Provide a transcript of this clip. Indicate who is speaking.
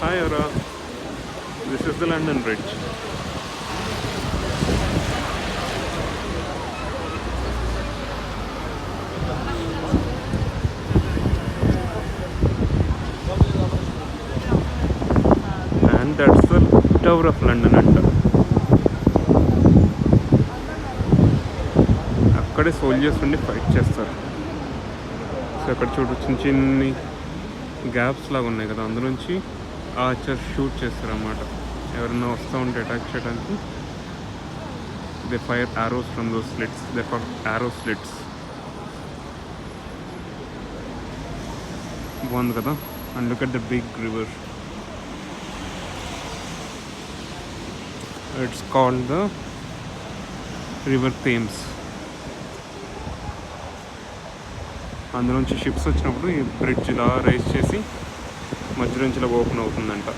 Speaker 1: Hi, Aura. This is the London Bridge. And that's the Tower of London అంట. అక్కడే soldiers ఉండి fight చేస్తారు. So అక్కడ చూడు చిన్న చిన్ని గ్యాప్స్ లాగా ఉన్నాయి కదా, అందులోంచి ఆర్చర్ షూట్ చేస్తారు అన్నమాట. ఎవరైనా వస్తూ ఉంటే అటాక్ చేయడానికి they fire arrows from those slits. They for arrow slits. బాగుంది కదా. And look at the big river. It's called the river Thames. అందులోంచి షిప్స్ వచ్చినప్పుడు ఈ బ్రిడ్జ్ ఇలా రైజ్ చేసి మధ్య నుంచి ఇలా ఓపెన్ అవుతుందంట.